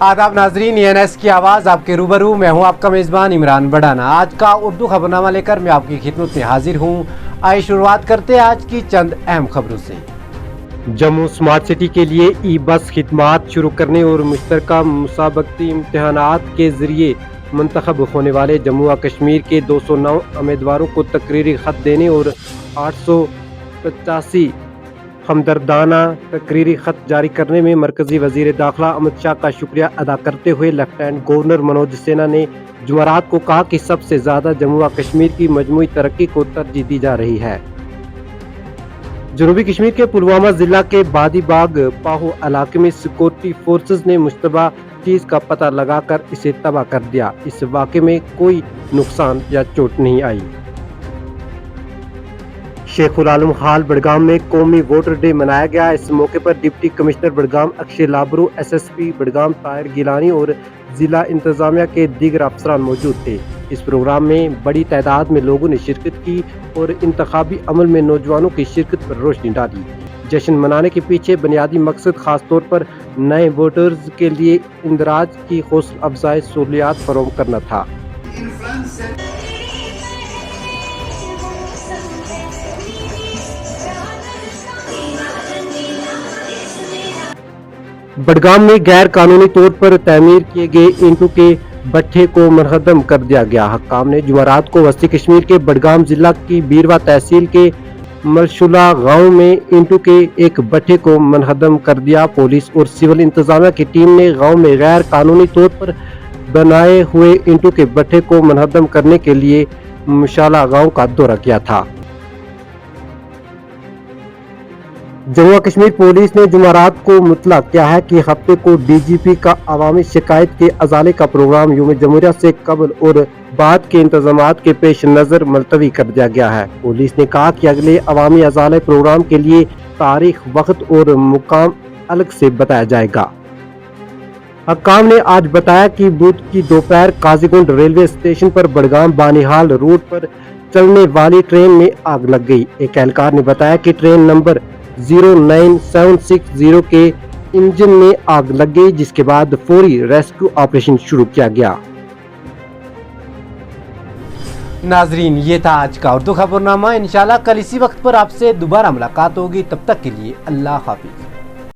आदाब नाजरीन, ENS की आवाज़ आपके रूबरू। मैं हूं आपका मेज़बान इमरान बड़ाना। आज का उर्दू खबरनामा लेकर मैं आपकी खिदमत में हाजिर हूं। आइए शुरुआत करते हैं आज की चंद अहम खबरों से। जम्मू स्मार्ट सिटी के लिए ई बस खिदमात शुरू करने और मुश्तरका मुसाबकती इम्तहानात के जरिए मुंतखब होने वाले जम्मू व कश्मीर के 209 उम्मीदवारों को तकरीरी खत देने और 885 हमदर्दाना तकरीरी खत जारी करने में मरकजी वजीर दाखिला अमित शाह का शुक्रिया अदा करते हुए लेफ्टिनेंट गवर्नर मनोज सिन्हा ने जुमेरात को कहा कि सबसे ज्यादा जम्मू व कश्मीर की मजमूई तरक्की को तरजीह दी जा रही है। जनूबी कश्मीर के पुलवामा जिला के बादीबाग पाहो इलाके में सिक्योरिटी फोर्सेस ने मुश्तबा चीज का पता लगाकर इसे तबाह कर दिया। इस वाक़े में कोई नुकसान या चोट नहीं आई। शेखुल आलम खाल बड़गाम में कौमी वोटर डे मनाया गया। इस मौके पर deputy commissioner Budgam Akshay Labroo, SSP Budgam Tahir Gilani और जिला इंतजामिया के दीगर अफसरान मौजूद थे। इस प्रोग्राम में बड़ी तादाद में लोगों ने शिरकत की और इंतखाबी अमल में नौजवानों की शिरकत पर रोशनी डाली। जश्न मनाने के पीछे बुनियादी मकसद खास तौर पर नए वोटर्स के लिए इंदराज की हौसला अफजाई सहूलियात फराहम करना था। बड़गाम में गैर कानूनी तौर पर तमीर किए गए ईंटों के भट्ठे को मुनहदम कर दिया गया। हक्काम ने जुमेरात को वस्ती कश्मीर के बड़गाम जिला की बीरवा तहसील के मलशुला गांव में ईंटों के एक भट्ठे को मुनहदम कर दिया। पुलिस और सिविल इंतजामिया की टीम ने गांव में गैर कानूनी तौर पर बनाए हुए ईंटों के भट्ठे को मुनहदम करने के लिए मशाला गांव का दौरा किया था। जम्मू कश्मीर पुलिस ने जुमेरात को मुतला किया है कि हफ्ते को DGP का अवामी शिकायत के अजाले का प्रोग्राम यौम जमहूरिया से कबल और बाद के इंतजामात के पेश नज़र मुलतवी कर दिया गया है। पुलिस ने कहा कि अगले अवामी अजाले प्रोग्राम के लिए तारीख, वक्त और मुकाम अलग से बताया जाएगा। हक्काम ने आज बताया कि बुध की दोपहर काजीगुंड रेलवे स्टेशन पर बड़गाम बानिहाल रूट पर चलने वाली ट्रेन में आग लग गई। एक एहलकार ने बताया कि ट्रेन नंबर 09760 के इंजन में आग लग गई, जिसके बाद फौरी रेस्क्यू ऑपरेशन शुरू किया गया। नाजरीन, ये था आज का उर्दू खबरनामा। इंशाल्लाह कल इसी वक्त पर आपसे दोबारा मुलाकात होगी। तब तक के लिए अल्लाह हाफिज।